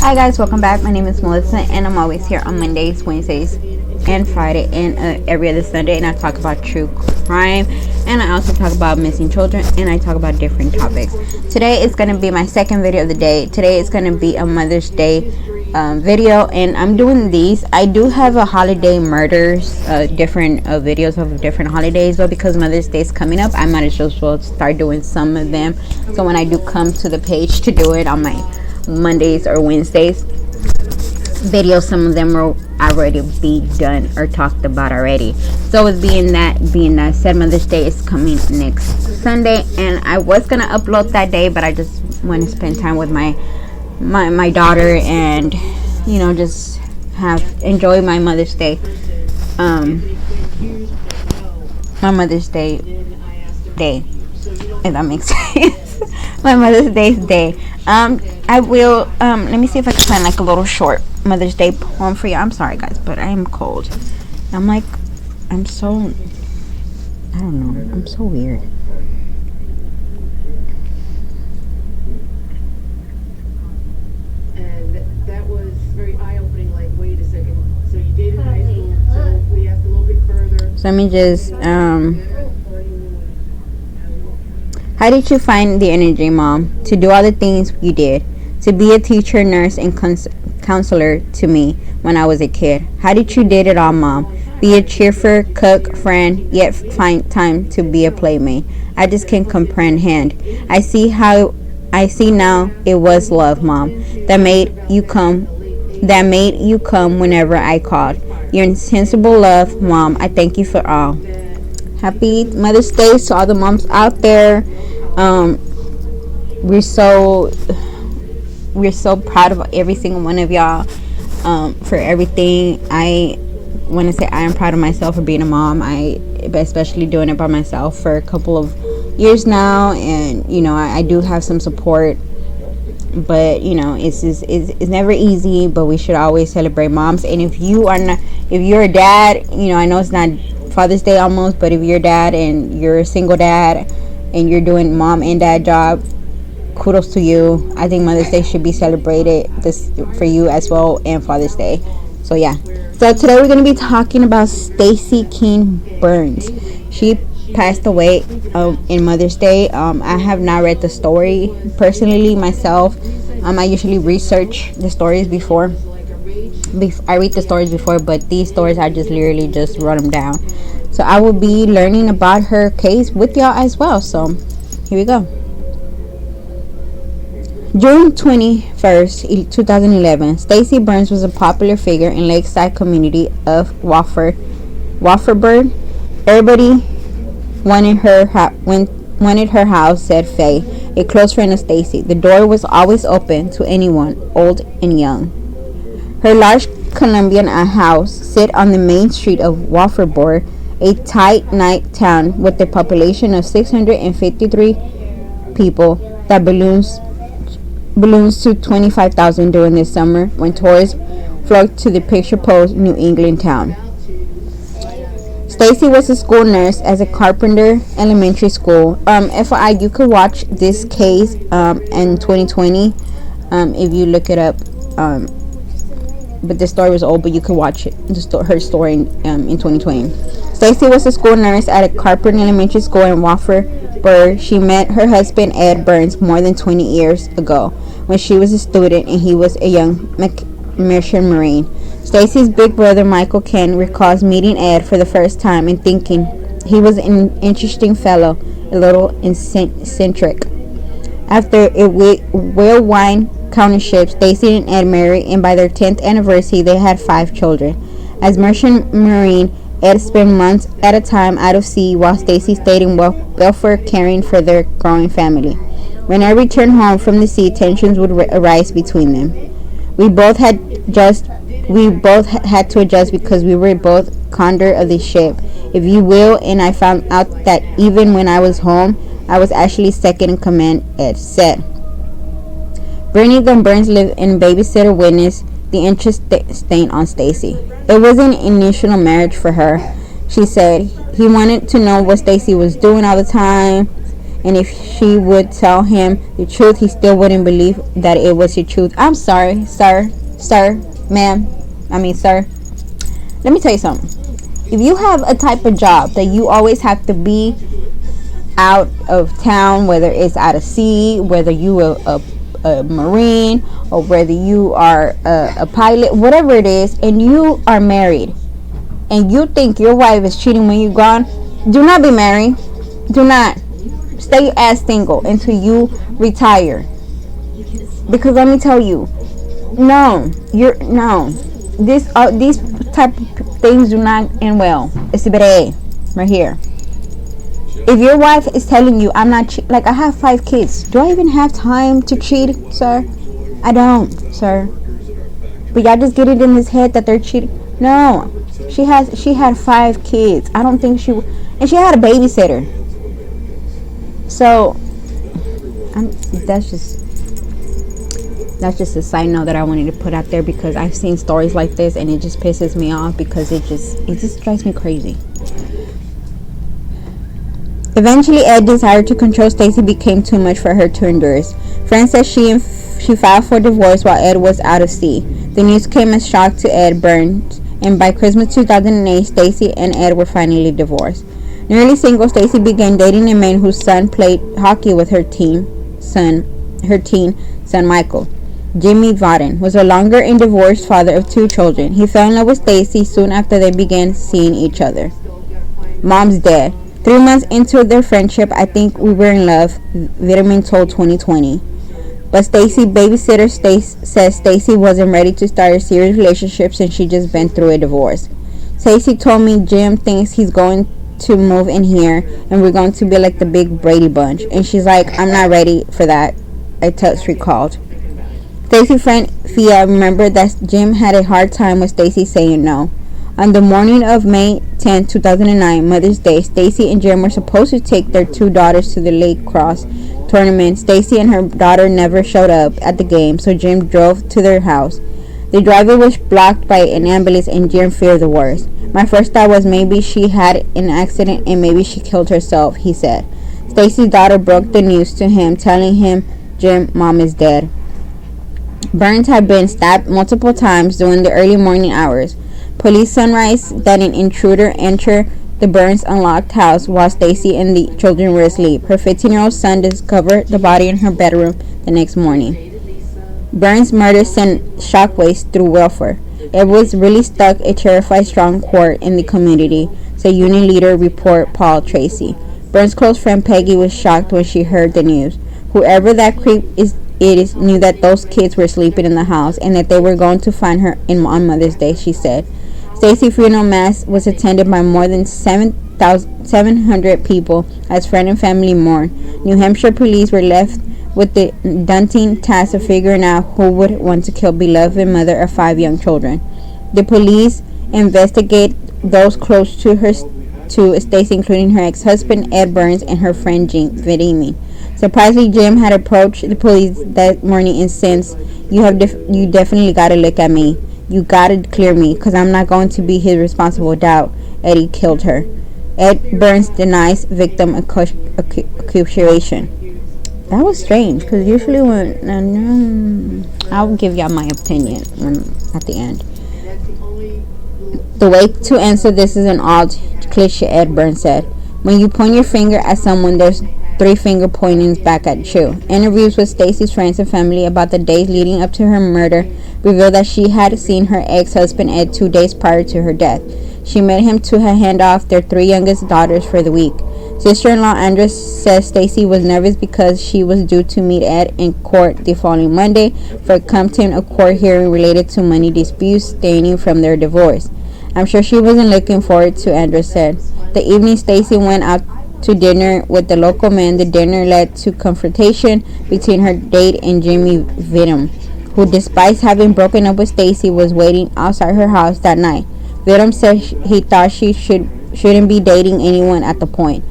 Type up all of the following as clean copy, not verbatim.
Hi guys, welcome back. My name is Melissa and I'm always here on Mondays, Wednesdays, and Friday, and every other Sunday, and I talk about true crime, and I also talk about missing children, and I talk about different topics. Today is going to be my second video of the day. Today is going to be a Mother's Day video, and I'm doing these. I do have a holiday murders, different videos of different holidays, but because Mother's Day is coming up, I might as well start doing some of them. So when I do come to the page to do it on my Mondays or Wednesdays videos, some of them will already be done or talked about already. So with being that said, Mother's Day is coming next Sunday, and I was gonna upload that day, but I just want to spend time with my daughter and just enjoy my Mother's Day, my Mother's Day, if that makes sense. My Mother's Day. I will let me see if I can find like a little short Mother's Day poem for you. I'm sorry guys, but I am cold. I don't know, I'm so weird. And that was very eye-opening. Like, wait a second, so you dated in high school, so we asked a little bit further. So let me just how did you find the energy, Mom, to do all the things you did? To be a teacher, nurse, and counselor to me when I was a kid. How did you did it all, Mom? Be a cheerful cook, friend, yet find time to be a playmate. I just can't comprehend. I see now it was love, Mom, that made you come whenever I called. Your insensible love, Mom. I thank you for all. Happy Mother's Day to all the moms out there. We're so proud of every single one of y'all, for everything. I want to say I am proud of myself for being a mom. Especially doing it by myself for a couple of years now, and I do have some support, but it's never easy. But we should always celebrate moms. And if you're a dad, I know it's not Father's Day almost, but if you're a dad and you're a single dad and you're doing mom and dad job, kudos to you. I think Mother's Day should be celebrated this for you as well, and Father's Day. So yeah. So today we're going to be talking about Stacey Burn. She passed away in Mother's Day. I have not read the story personally myself. I usually research the stories before. I read the stories before, but these stories I just literally just wrote them down. So I will be learning about her case with y'all as well. So here we go. June 21st, 2011, Stacey Burns was a popular figure in Lakeside community of Woffordburg. Everybody wanted her house, said Faye, a close friend of Stacey. The door was always open to anyone, old and young. Her large Colombian house sit on the main street of Woffordburg, a tight-knit town with a population of 653 people that balloons to 25,000 during this summer when tourists flocked to the picture-posed New England town. Stacey was a school nurse at a Carpenter Elementary School. FYI, you could watch this case in 2020 if you look it up. But the story was old, but you could watch it. Her story in 2020. Stacey was a school nurse at a Carpenter Elementary School in Woffordburg. She met her husband Ed Burns more than 20 years ago when she was a student and he was a young merchant marine. Stacey's big brother Michael Ken recalls meeting Ed for the first time and thinking he was an interesting fellow, a little eccentric. After a whirlwind courtship, Stacey and Ed married, and by their 10th anniversary, they had 5 children. As merchant marine, Ed spent months at a time out of sea while Stacey stayed in Belfort caring for their growing family. When Ed returned home from the sea, tensions would arise between them. We both had to adjust because we were both commander of the ship, if you will, and I found out that even when I was home, I was actually second in command, Ed said. Brittany then Burns lived and babysitter witnessed the interest stain on Stacey. It wasn't an initial marriage for her. She said he wanted to know what Stacey was doing all the time, and if she would tell him the truth, he still wouldn't believe that it was the truth. I'm sorry, sir, ma'am. I mean, sir. Let me tell you something. If you have a type of job that you always have to be out of town, whether it's out of sea, whether you are a marine, or whether you are a pilot, whatever it is, and you are married, and you think your wife is cheating when you're gone, do not be married. Do not. Stay your ass single until you retire. Because let me tell you, no. These type of things do not end well. It's a bit right here. If your wife is telling you, I'm not like I have 5 kids, do I even have time to cheat, sir? I don't, sir. But y'all just get it in his head that they're cheating. No, she had 5 kids. I don't think and she had a babysitter. So that's just a side note that I wanted to put out there, because I've seen stories like this and it just pisses me off, because it just drives me crazy. Eventually, Ed's desire to control Stacey became too much for her to endure. Friends said she filed for divorce while Ed was out of sea. The news came as shock to Ed Burns, and by Christmas 2008, Stacey and Ed were finally divorced. Nearly single, Stacey began dating a man whose son played hockey with her teen son Michael. Jimmy Vaden was a longer and divorced father of 2 children. He fell in love with Stacey soon after they began seeing each other. Mom's dead. 3 months into their friendship, I think we were in love, Vitamin told 2020. But Stacey babysitter says Stacey wasn't ready to start a serious relationship since she just been through a divorce. Stacey told me Jim thinks he's going to move in here and we're going to be like the big Brady Bunch. And she's like, I'm not ready for that, a text recalled. Stacey's friend Fia remembered that Jim had a hard time with Stacey saying no. On the morning of May 10, 2009, Mother's Day, Stacey and Jim were supposed to take their 2 daughters to the lacrosse tournament. Stacey and her daughter never showed up at the game, so Jim drove to their house. The driveway was blocked by an ambulance and Jim feared the worst. My first thought was maybe she had an accident and maybe she killed herself, he said. Stacey's daughter broke the news to him, telling him, Jim, Mom is dead. Burns had been stabbed multiple times during the early morning hours. Police sunrise that an intruder entered the Burns' unlocked house while Stacey and the children were asleep. Her 15-year-old son discovered the body in her bedroom the next morning. Burns' murder sent shockwaves through welfare. It was really stuck a terrified strong chord in the community, said union leader report Paul Tracy. Burns' close friend Peggy was shocked when she heard the news. Whoever that creep is knew that those kids were sleeping in the house and that they were going to find her on Mother's Day, she said. Stacey's funeral mass was attended by more than 700 people as friends and family mourned. New Hampshire police were left with the daunting task of figuring out who would want to kill beloved mother of 5 young children. The police investigate those close to Stacey, including her ex-husband Ed Burns and her friend Jean Vidimi. Surprisingly, Jim had approached the police that morning and said, you definitely got to look at me. You got to clear me, because I'm not going to be his responsible doubt. Eddie killed her. Ed Burns denies victim accusation. That was strange, because usually when I'll give y'all my opinion at the end. The way to answer this is an odd cliche, Ed Burns said. When you point your finger at someone, there's 3 finger pointings back at you. Interviews with Stacey's friends and family about the days leading up to her murder revealed that she had seen her ex-husband Ed 2 days prior to her death. She met him to hand off their 3 youngest daughters for the week. Sister-in-law Andrea says Stacey was nervous because she was due to meet Ed in court the following Monday for contempt of court hearing related to money disputes stemming from their divorce. I'm sure she wasn't looking forward to, Andrea said. The evening Stacey went out to dinner with the local man. The dinner led to confrontation between her date and Jimmy Vidum, who, despite having broken up with Stacey, was waiting outside her house that night. Vidum said he thought she shouldn't be dating anyone at the point.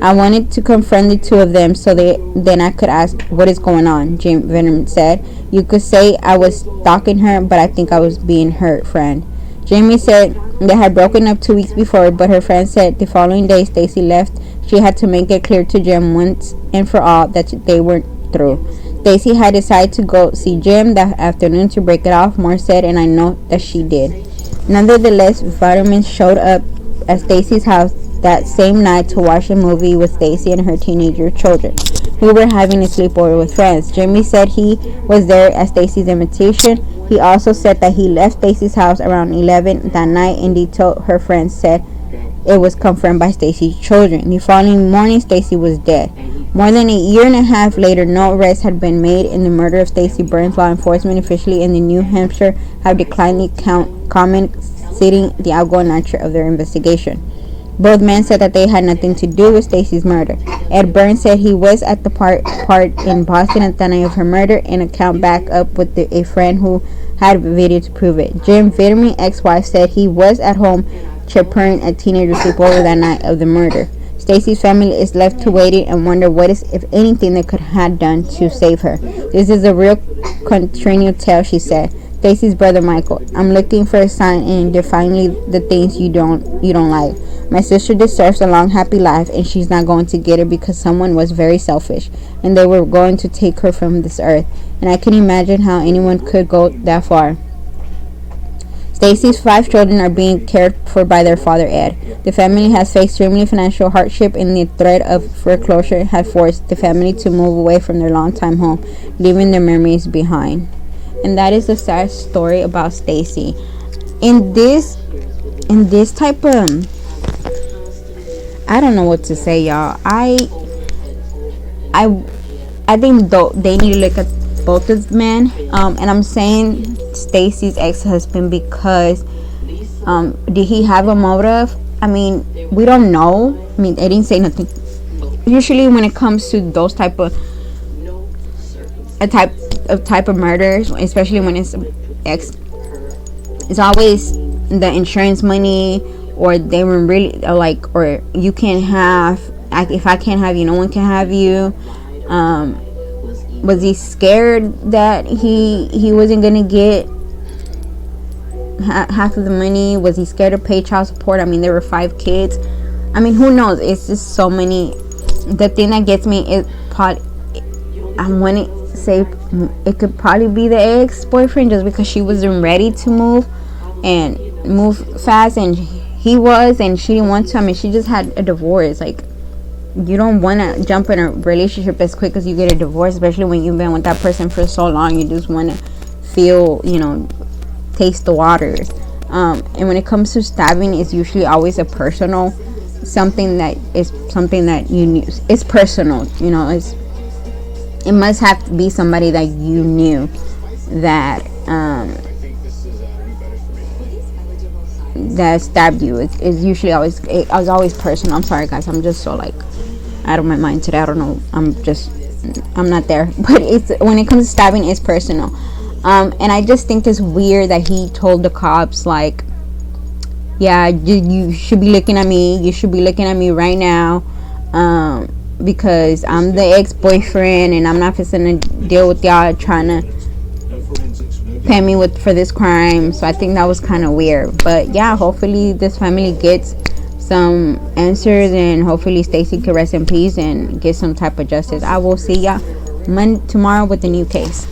I wanted to confront the 2 of them so then I could ask what is going on, Jim Vidum said. You could say I was stalking her, but I think I was being her friend. Jamie said They had broken up 2 weeks before, but her friend said the following day Stacey left. She had to make it clear to Jim once and for all that they weren't through. Stacey had decided to go see Jim that afternoon to break it off, Moore said, and I know that she did. Nonetheless, vitamins showed up at Stacey's house that same night to watch a movie with Stacey and her teenager children, who were having a sleepover with friends. Jimmy said he was there at Stacey's invitation. He also said that he left Stacey's house around 11 that night. In detail, her friends said it was confirmed by Stacey's children. The following morning, Stacey was dead. More than a year and a half later, no arrests had been made in the murder of Stacey Burn. Law enforcement officially in New Hampshire have declined the comment, citing the outgoing nature of their investigation. Both men said that they had nothing to do with Stacey's murder. Ed Burns said he was at the part in Boston at the night of her murder, an account back up with a friend who had video to prove it. Jim Vitterman's ex-wife said he was at home chaperoning a teenager sleepover that night of the murder. Stacey's family is left to waiting and wonder what is, if anything, they could have done to save her. This is a real contrarian tale, she said. Stacey's brother Michael, I'm looking for a sign and defining the things you don't like. My sister deserves a long, happy life, and she's not going to get it because someone was very selfish, and they were going to take her from this earth. And I can imagine how anyone could go that far. Stacey's 5 children are being cared for by their father, Ed. The family has faced extremely financial hardship, and the threat of foreclosure had forced the family to move away from their longtime home, leaving their memories behind. And that is a sad story about Stacey. In this type of, I don't know what to say, y'all. I think they need to look at both of men. And I'm saying Stacey's ex-husband because did he have a motive? I mean, we don't know. I mean, they didn't say nothing. Usually when it comes to those type of murders, especially when it's ex, it's always the insurance money, or they were really like, or you can't have, if I can't have you, no one can have you. Was he scared that he wasn't gonna get half of the money? Was he scared to pay child support? I mean, there were 5 kids. I mean, who knows? It's just so many. The thing that gets me is I want to say it could probably be the ex-boyfriend, just because she wasn't ready to move fast, and he was, and she didn't want to. I mean, she just had a divorce. Like, you don't want to jump in a relationship as quick as you get a divorce, especially when you've been with that person for so long. You just want to feel, taste the waters. And when it comes to stabbing, it's usually always a personal something that you knew. It's personal, it must have to be somebody that you knew that that stabbed you. It's usually always personal. I'm sorry, guys. I'm just so out of my mind today. I don't know. I'm not there. But when it comes to stabbing, it's personal. And I just think it's weird that he told the cops, yeah, you should be looking at me. You should be looking at me right now, because I'm the ex-boyfriend, and I'm not going to deal with y'all trying to pay me for this crime. So I think that was kind of weird. But yeah, hopefully this family gets some answers, and hopefully Stacey can rest in peace and get some type of justice. I will see y'all tomorrow with a new case.